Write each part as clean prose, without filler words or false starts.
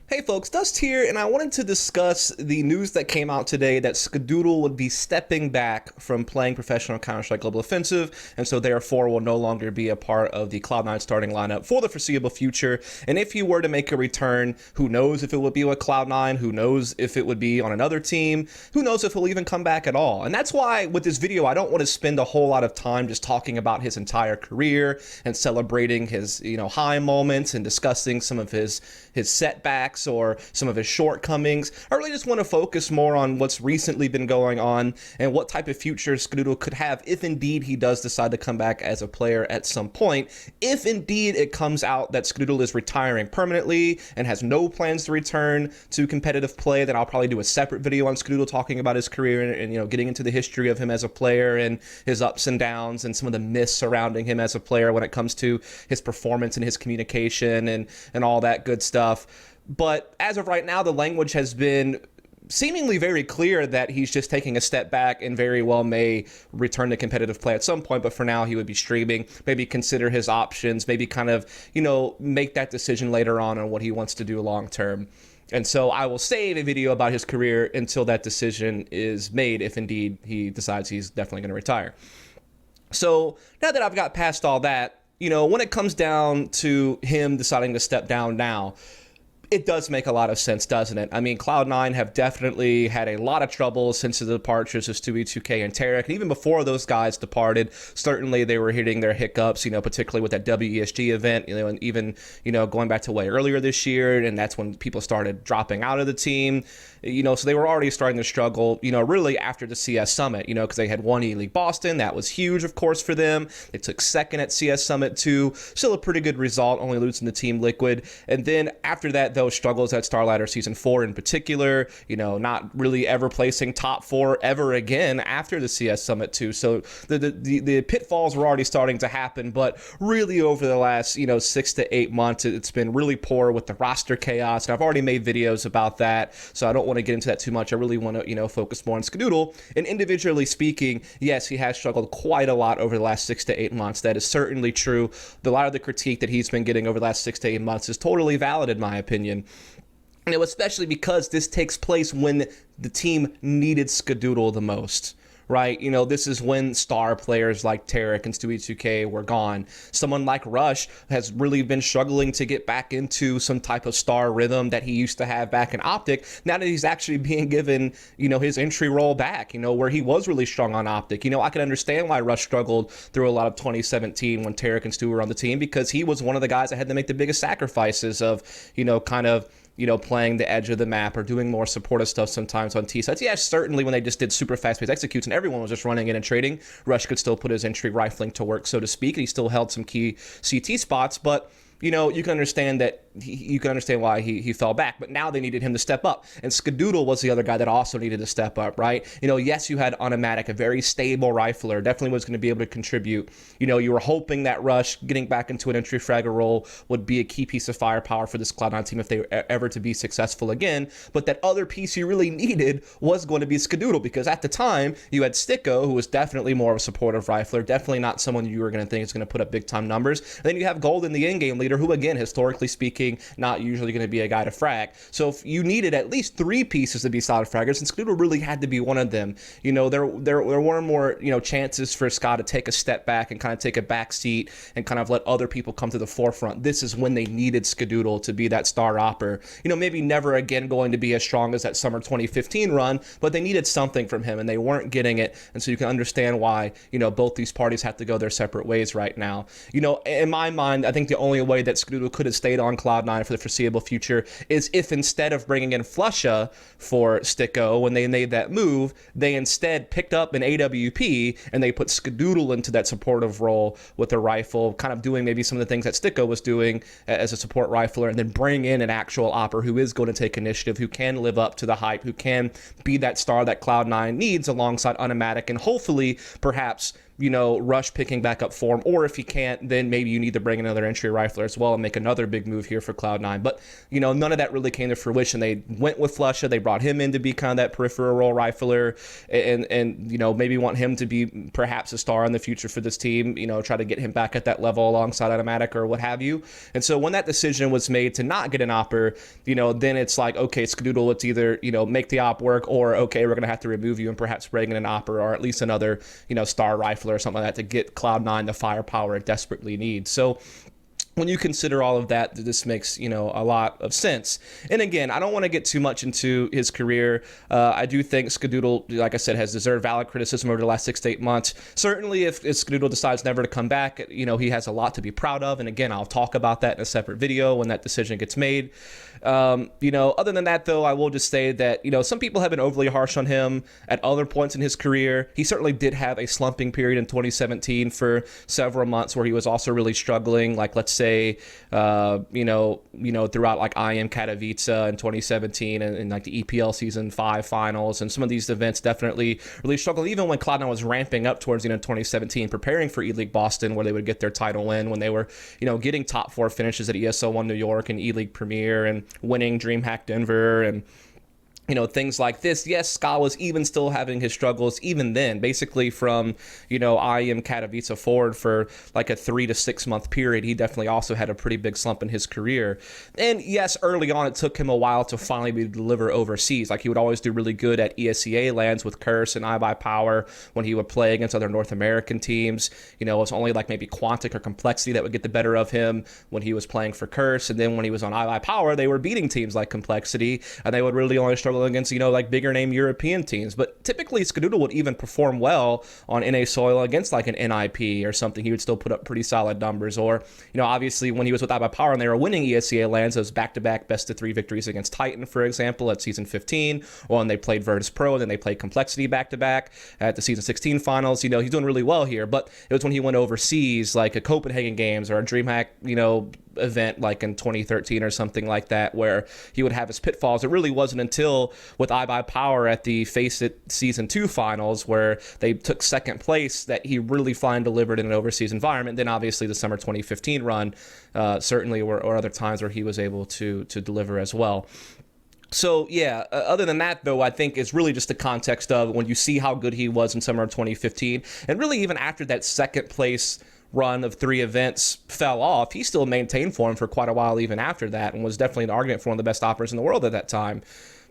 Hey folks, Dust here, and I wanted to discuss the news that came out today that Skadoodle would be stepping back from playing professional Counter-Strike Global Offensive, and so therefore will no longer be a part of the Cloud9 starting lineup for the foreseeable future. And if he were to make a return, who knows if it would be with Cloud9, who knows if it would be on another team, who knows if he'll even come back at all. And that's why with this video, I don't want to spend a whole lot of time just talking about his entire career and celebrating his, high moments and discussing some of his setbacks or some of his shortcomings. I really just want to focus more on what's recently been going on and what type of future Skadoodle could have if indeed he does decide to come back as a player at some point. If indeed it comes out that Skadoodle is retiring permanently and has no plans to return to competitive play, then I'll probably do a separate video on Skadoodle talking about his career and getting into the history of him as a player and his ups and downs and some of the myths surrounding him as a player when it comes to his performance and his communication and all that good stuff. But as of right now, the language has been seemingly very clear that he's just taking a step back and very well may return to competitive play at some point. But for now, he would be streaming, maybe consider his options, maybe kind of, make that decision later on what he wants to do long term. And so I will save a video about his career until that decision is made, if indeed he decides he's definitely going to retire. So now that I've got past all that, when it comes down to him deciding to step down now, it does make a lot of sense, doesn't it? I mean, Cloud9 have definitely had a lot of trouble since the departures of Stewie 2K and Tarek. And even before those guys departed, certainly they were hitting their hiccups, particularly with that WESG event, and even, going back to way earlier this year. And that's when people started dropping out of the team, so they were already starting to struggle, really after the CS Summit, because they had won E-League Boston. That was huge, of course, for them. They took second at CS Summit 2. Still a pretty good result, only losing to Team Liquid. And then after that, those struggles at Starladder Season 4 in particular, not really ever placing top 4 ever again after the CS Summit 2. So the pitfalls were already starting to happen, but really over the last, 6 to 8 months, it's been really poor with the roster chaos. And I've already made videos about that, so I don't want to get into that too much. I really want to, focus more on Skadoodle. And individually speaking, yes, he has struggled quite a lot over the last 6 to 8 months. That is certainly true. A lot of the critique that he's been getting over the last 6 to 8 months is totally valid in my opinion. Especially because this takes place when the team needed Skadoodle the most, right? This is when star players like Tarek and Stewie 2K were gone. Someone like Rush has really been struggling to get back into some type of star rhythm that he used to have back in Optic. Now that he's actually being given, his entry role back, where he was really strong on Optic. I can understand why Rush struggled through a lot of 2017 when Tarek and Stewie were on the team, because he was one of the guys that had to make the biggest sacrifices of, playing the edge of the map or doing more supportive stuff sometimes on T-sites. Yeah, certainly when they just did super fast-paced executes and everyone was just running in and trading, Rush could still put his entry rifling to work, so to speak, and he still held some key CT spots, but you can understand that you can understand why he fell back, but now they needed him to step up. And Skadoodle was the other guy that also needed to step up, right? Yes, you had Automatic, a very stable rifler, definitely was going to be able to contribute. You were hoping that Rush getting back into an entry fragger role would be a key piece of firepower for this Cloud9 team if they were ever to be successful again. But that other piece you really needed was going to be Skadoodle, because at the time you had Sticko, who was definitely more of a supportive rifler, definitely not someone you were going to think is going to put up big time numbers. And then you have Golden, the in-game leader, who again, historically speaking, not usually going to be a guy to frag. So if you needed at least 3 pieces to be solid fraggers, and Skadoodle really had to be one of them. There were more, chances for Scott to take a step back and kind of take a back seat and kind of let other people come to the forefront. This is when they needed Skadoodle to be that star opper. Maybe never again going to be as strong as that summer 2015 run, but they needed something from him and they weren't getting it. And so you can understand why, both these parties have to go their separate ways right now. In my mind, I think the only way that Skadoodle could have stayed on Cloud9 for the foreseeable future is if instead of bringing in Flusha for Sticko when they made that move, they instead picked up an AWP and they put Skadoodle into that supportive role with a rifle, kind of doing maybe some of the things that Sticko was doing as a support rifler, and then bring in an actual opper who is going to take initiative, who can live up to the hype, who can be that star that Cloud9 needs alongside Automatic, and hopefully perhaps rush picking back up form, or if he can't, then maybe you need to bring another entry rifler as well and make another big move here for Cloud9. But, none of that really came to fruition. They went with Flusha. They brought him in to be kind of that peripheral role rifler and maybe want him to be perhaps a star in the future for this team, try to get him back at that level alongside Automatic or what have you. And so when that decision was made to not get an opper, then it's like, okay, Skadoodle, it's either, make the op work, or, okay, we're going to have to remove you and perhaps bring in an opper or at least another, star rifle or something like that to get Cloud9 the firepower it desperately needs. So when you consider all of that, this makes, a lot of sense. And again, I don't want to get too much into his career. I do think Skadoodle, like I said, has deserved valid criticism over the last 6 to 8 months. Certainly, if Skadoodle decides never to come back, he has a lot to be proud of. And again, I'll talk about that in a separate video when that decision gets made. Other than that, though, I will just say that, some people have been overly harsh on him at other points in his career. He certainly did have a slumping period in 2017 for several months where he was also really struggling. Like, let's say, throughout like IM Katowice in 2017 and like the EPL Season 5 finals and some of these events definitely really struggled. Even when Cloud9 was ramping up towards, 2017, preparing for E-League Boston, where they would get their title win, when they were, getting top 4 finishes at ESL 1 New York and E-League Premier and winning DreamHack Denver and things like this. Yes, Ska was even still having his struggles even then, basically from, IM Katowice forward for like a 3 to 6 month period. He definitely also had a pretty big slump in his career. And yes, early on, it took him a while to finally be deliver overseas. Like, he would always do really good at ESEA lands with Curse and iBuyPower when he would play against other North American teams. It was only like maybe Quantic or Complexity that would get the better of him when he was playing for Curse. And then when he was on iBuyPower, they were beating teams like Complexity, and they would really only struggle against, like bigger name European teams. But typically Skadoodle would even perform well on NA soil against like an NIP or something. He would still put up pretty solid numbers. Or, obviously when he was with iBuyPower and they were winning ESEA lands, those back-to-back best-of-3 victories against Titan, for example, at Season 15, or when they played Virtus Pro and then they played Complexity back-to-back at the Season 16 finals. He's doing really well here. But it was when he went overseas, like a Copenhagen Games or a DreamHack, event like in 2013 or something like that, where he would have his pitfalls. It really wasn't until with iBuyPower at the Face It Season 2 finals, where they took second place, that he really fine delivered in an overseas environment. Then obviously the summer 2015 run certainly or other times where he was able to deliver as well. So, yeah, other than that, though, I think it's really just the context of when you see how good he was in summer of 2015, and really even after that second place run of 3 events fell off, he still maintained form for quite a while even after that, and was definitely an argument for one of the best operators in the world at that time.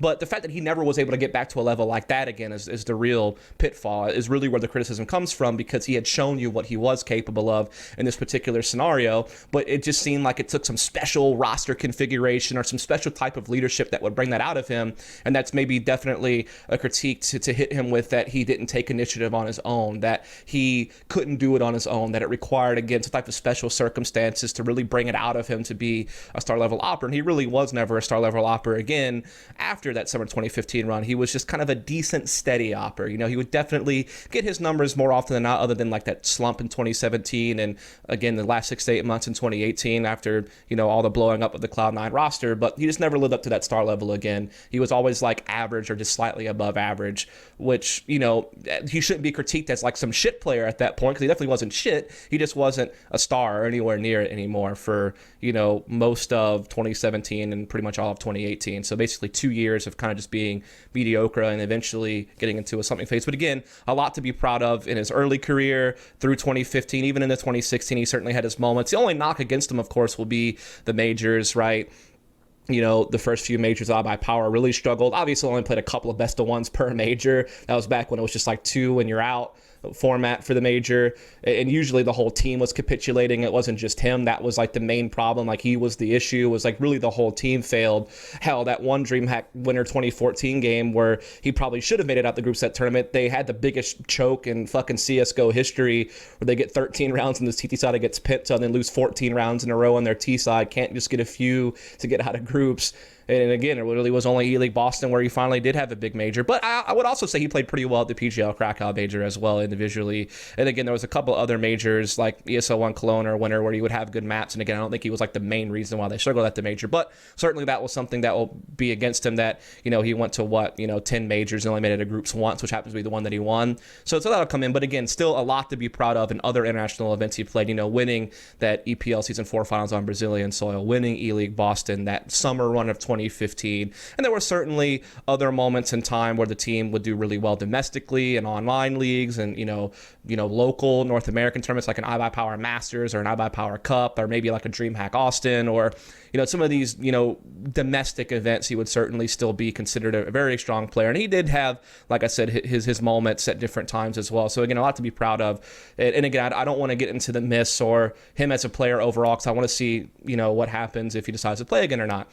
But the fact that he never was able to get back to a level like that again is the real pitfall, is really where the criticism comes from, because he had shown you what he was capable of in this particular scenario. But it just seemed like it took some special roster configuration or some special type of leadership that would bring that out of him. And that's maybe definitely a critique to hit him with, that he didn't take initiative on his own, that he couldn't do it on his own, that it required, again, some type of special circumstances to really bring it out of him to be a star level opera. And he really was never a star level opera again after that summer 2015 run. He was just kind of a decent, steady opper. He would definitely get his numbers more often than not, other than like that slump in 2017 and again the last 6 to 8 months in 2018 after all the blowing up of the Cloud9 roster. But he just never lived up to that star level again. He was always like average or just slightly above average, which he shouldn't be critiqued as like some shit player at that point, because he definitely wasn't shit. He just wasn't a star or anywhere near it anymore for most of 2017 and pretty much all of 2018. So basically 2 years of kind of just being mediocre and eventually getting into a something phase. But again, a lot to be proud of in his early career through 2015. Even into 2016, he certainly had his moments. The only knock against him, of course, will be the majors, right? The first few majors iBuyPower really struggled. Obviously, only played a couple of best of ones per major. That was back when it was just like 2 and you're out format for the major, and usually the whole team was capitulating. It wasn't just him that was like the main problem. Like, he was the issue. It was like really the whole team failed. Hell, that one DreamHack winner 2014 game where he probably should have made it out the group set tournament, they had the biggest choke in fucking CSGO history, where they get 13 rounds on the TT side against Penta and then lose 14 rounds in a row on their T side, can't just get a few to get out of groups. And again, it really was only E-League Boston where he finally did have a big major. But I would also say he played pretty well at the PGL Krakow major as well individually. And again, there was a couple other majors like ESL One Cologne or winner where he would have good maps. And again, I don't think he was like the main reason why they struggled at the major, but certainly that was something that will be against him, that, you know, he went to 10 majors and only made it to groups once, which happens to be the one that he won. So that'll come in. But again, still a lot to be proud of in other international events he played, you know, winning that EPL Season 4 finals on Brazilian soil, winning E-League Boston, that summer run of 2015. And there were certainly other moments in time where the team would do really well domestically and online leagues and, you know, local North American tournaments like an iBuyPower Masters or an iBuyPower Cup or maybe like a DreamHack Austin or, you know, some of these, you know, domestic events. He would certainly still be considered a very strong player. And he did have, like I said, his moments at different times as well. So again, a lot to be proud of. And again, I don't want to get into the myths or him as a player overall, because I want to see, you know, what happens if he decides to play again or not.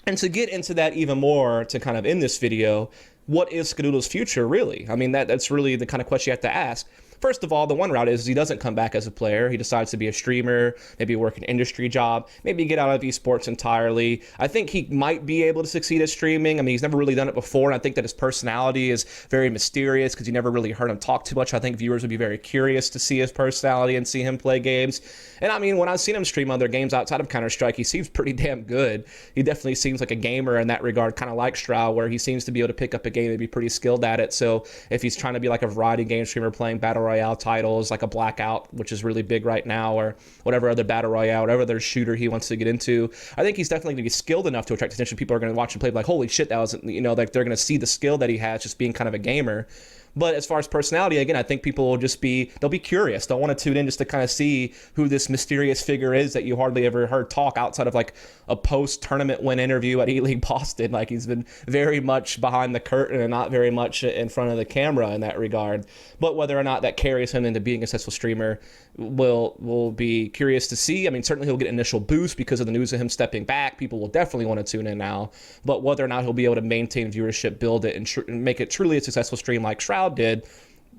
And to get into that even more, to kind of end this video, what is Skadoodle's future really? I mean, that's really the kind of question you have to ask. First of all, the one route is he doesn't come back as a player. He decides to be a streamer, maybe work an industry job, maybe get out of esports entirely. I think he might be able to succeed at streaming. I mean, he's never really done it before, and I think that his personality is very mysterious because you never really heard him talk too much. I think viewers would be very curious to see his personality and see him play games. And I mean, when I've seen him stream other games outside of Counter-Strike, he seems pretty damn good. He definitely seems like a gamer in that regard, kind of like Stroud, where he seems to be able to pick up a game and be pretty skilled at it. So if he's trying to be like a variety game streamer playing Battle Royale titles like a Blackout, which is really big right now, or whatever other Battle Royale, whatever other shooter he wants to get into, I think he's definitely going to be skilled enough to attract attention. People are going to watch him play like, holy shit, that was, you know, like they're going to see the skill that he has just being kind of a gamer. But as far as personality, again, I think people will they'll be curious. They'll want to tune in just to kind of see who this mysterious figure is that you hardly ever heard talk outside of like a post-tournament win interview at E-League Boston. Like, he's been very much behind the curtain and not very much in front of the camera in that regard. But whether or not that carries him into being a successful streamer, we'll be curious to see. I mean, certainly he'll get an initial boost because of the news of him stepping back. People will definitely want to tune in now. But whether or not he'll be able to maintain viewership, build it, and make it truly a successful stream like Shroud did,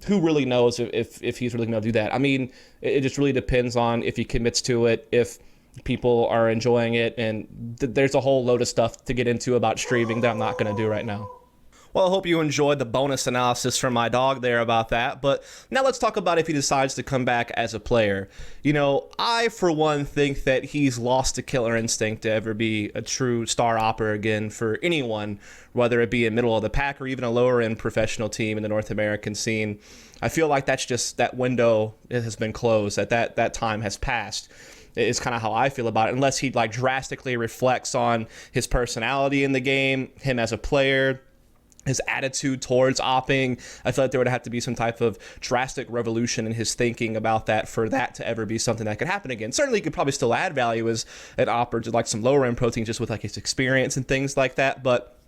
who really knows if he's really going to do that. I mean, it just really depends on if he commits to it, if people are enjoying it, and there's a whole load of stuff to get into about streaming that I'm not going to do right now. Well, I hope you enjoyed the bonus analysis from my dog there about that. But now let's talk about if he decides to come back as a player. You know, I, for one, think that he's lost the killer instinct to ever be a true star opper again for anyone, whether it be a middle of the pack or even a lower end professional team in the North American scene. I feel like that's just, that window has been closed, that time has passed. Is kind of how I feel about it, unless he like drastically reflects on his personality in the game, him as a player, his attitude towards opping. I feel like there would have to be some type of drastic revolution in his thinking about that for that to ever be something that could happen again. Certainly, he could probably still add value as an opper to like some lower end proteins just with like his experience and things like that. But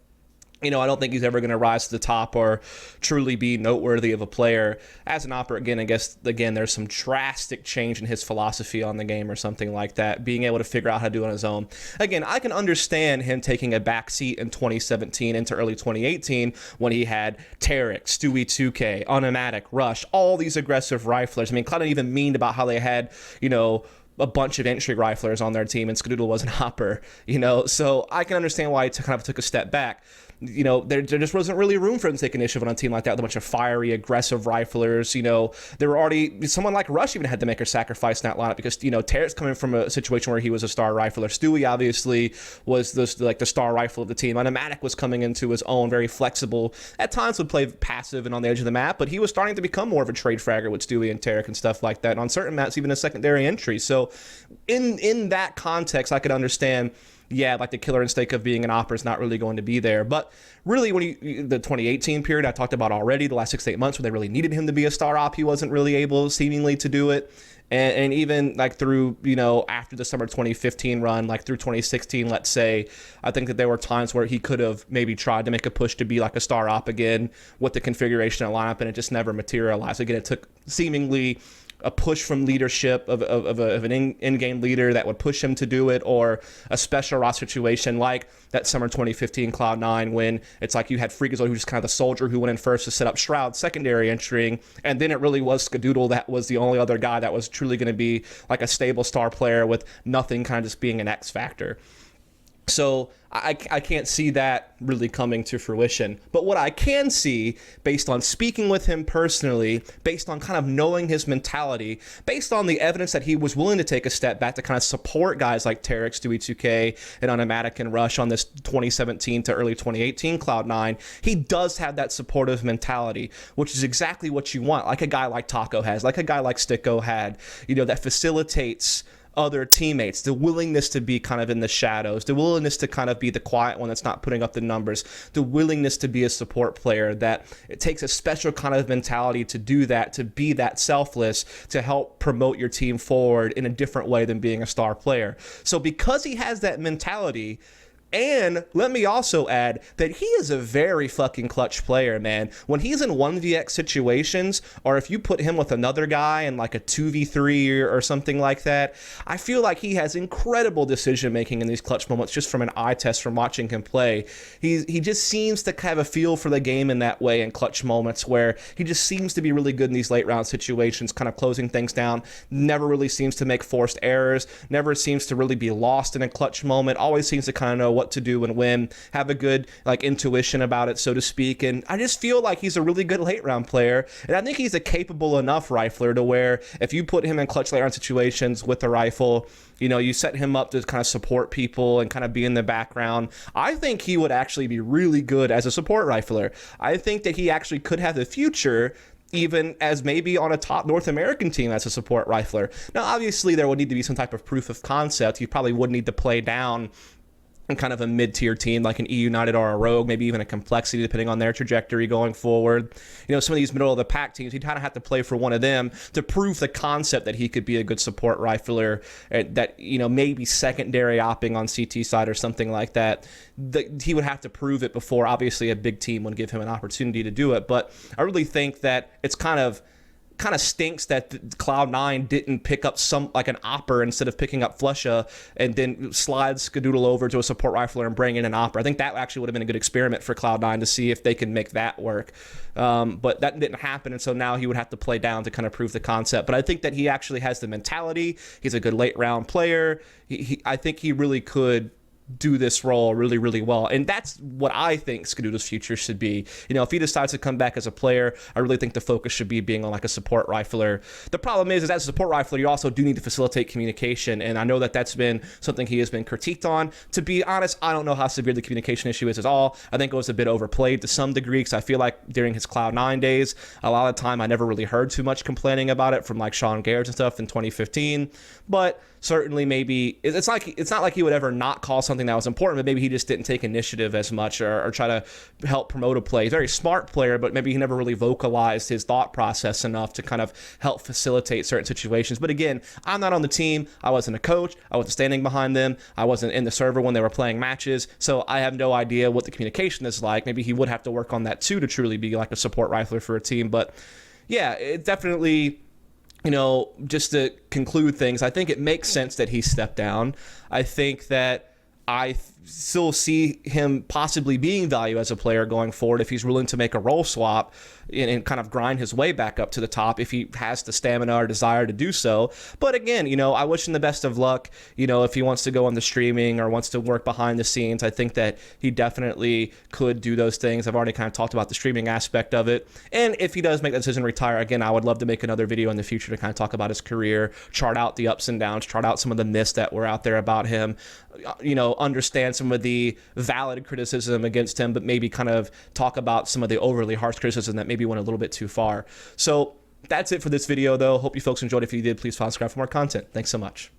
you know, I don't think he's ever going to rise to the top or truly be noteworthy of a player. As an opper, again, I guess, there's some drastic change in his philosophy on the game or something like that, being able to figure out how to do it on his own. Again, I can understand him taking a backseat in 2017 into early 2018 when he had Tarek, Stewie 2K, Automatic, Rush, all these aggressive riflers. I mean, Cloud even meaned about how they had, you know, a bunch of entry riflers on their team and Skadoodle was an hopper, you know, so I can understand why he kind of took a step back. You know, there just wasn't really room for him to take initiative on a team like that with a bunch of fiery, aggressive riflers. You know, there were already, someone like Rush even had to make a sacrifice in that lineup because, you know, Tarek's coming from a situation where he was a star rifler. Stewie obviously was the star rifle of the team. Automatic was coming into his own, very flexible. At times would play passive and on the edge of the map, but he was starting to become more of a trade fragger with Stewie and Tarek and stuff like that. And on certain maps, even a secondary entry. So in that context, I could understand, yeah, like the killer instinct of being an opper is not really going to be there. But really, when the 2018 period I talked about already, the last 6 to 8 months where they really needed him to be a star op, he wasn't really able seemingly to do it. And even like through, you know, after the summer 2015 run, like through 2016, let's say, I think that there were times where he could have maybe tried to make a push to be like a star op again with the configuration and lineup, and it just never materialized. Again, it took seemingly a push from leadership of an in-game leader that would push him to do it, or a special roster situation like that summer 2015 Cloud9 when it's like you had Freakazoid, who was just kind of the soldier who went in first to set up Shroud secondary entering, and then it really was Skadoodle that was the only other guy that was truly going to be like a stable star player with nothing, kind of just being an X factor. So I can't see that really coming to fruition. But what I can see, based on speaking with him personally, based on kind of knowing his mentality, based on the evidence that he was willing to take a step back to kind of support guys like Terex, Dewey 2K, and Automatic and Rush on this 2017 to early 2018 Cloud9, he does have that supportive mentality, which is exactly what you want, like a guy like Taco has, like a guy like Sticko had, that facilitates other teammates, the willingness to be kind of in the shadows, the willingness to kind of be the quiet one that's not putting up the numbers, the willingness to be a support player, that it takes a special kind of mentality to do that, to be that selfless, to help promote your team forward in a different way than being a star player. So because he has that mentality, and let me also add that he is a very fucking clutch player, man. When he's in 1vx situations, or if you put him with another guy in like a 2v3 or something like that, I feel like he has incredible decision making in these clutch moments just from an eye test from watching him play. He just seems to have a feel for the game in that way in clutch moments, where he just seems to be really good in these late round situations, kind of closing things down, never really seems to make forced errors, never seems to really be lost in a clutch moment, always seems to kind of know what to do and when, have a good intuition about it, so to speak. And I just feel like he's a really good late round player, and I think he's a capable enough rifler to where if you put him in clutch late round situations with a rifle, you set him up to kind of support people and kind of be in the background, I think he would actually be really good as a support rifler. I think that he actually could have the future even as maybe on a top North American team as a support rifler. Now, obviously, there would need to be some type of proof of concept. You probably would need to play down and kind of a mid-tier team like an E United or a Rogue, maybe even a Complexity, depending on their trajectory going forward. Some of these middle-of-the-pack teams, he'd kind of have to play for one of them to prove the concept that he could be a good support rifler, that, maybe secondary opping on CT side or something like that. He would have to prove it before, obviously, a big team would give him an opportunity to do it. But I really think that it's kind of stinks that Cloud9 didn't pick up an Opper instead of picking up Flusha and then slide Skadoodle over to a support rifler and bring in an Opper. I think that actually would have been a good experiment for Cloud9 to see if they can make that work. But that didn't happen, and so now he would have to play down to kind of prove the concept. But I think that he actually has the mentality. He's a good late round player. I think he really could do this role really, really well. And that's what I think Skadoodle's future should be. If he decides to come back as a player, I really think the focus should be being on like a support rifler. The problem is as a support rifler, you also do need to facilitate communication. And I know that that's been something he has been critiqued on. To be honest, I don't know how severe the communication issue is at all. I think it was a bit overplayed to some degree, because I feel like during his Cloud9 days, a lot of the time I never really heard too much complaining about it from like Sean Garrett and stuff in 2015. But certainly maybe it's not like he would ever not call something that was important, but maybe he just didn't take initiative as much or try to help promote a play. He's a very smart player, but maybe he never really vocalized his thought process enough to kind of help facilitate certain situations. But again, I'm not on the team. I wasn't a coach. I wasn't standing behind them. I wasn't in the server when they were playing matches. So I have no idea what the communication is like. Maybe he would have to work on that too to truly be like a support rifler for a team. But yeah, it definitely, just to conclude things, I think it makes sense that he stepped down. I think that I still see him possibly being value as a player going forward if he's willing to make a role swap and kind of grind his way back up to the top if he has the stamina or desire to do so. But again, I wish him the best of luck. If he wants to go on the streaming or wants to work behind the scenes, I think that he definitely could do those things. I've already kind of talked about the streaming aspect of it. And if he does make that decision to retire, again, I would love to make another video in the future to kind of talk about his career, chart out the ups and downs, chart out some of the myths that were out there about him, understand some of the valid criticism against him, but maybe kind of talk about some of the overly harsh criticism that maybe went a little bit too far. So that's it for this video, though. Hope you folks enjoyed. If you did, please subscribe for more content. Thanks so much.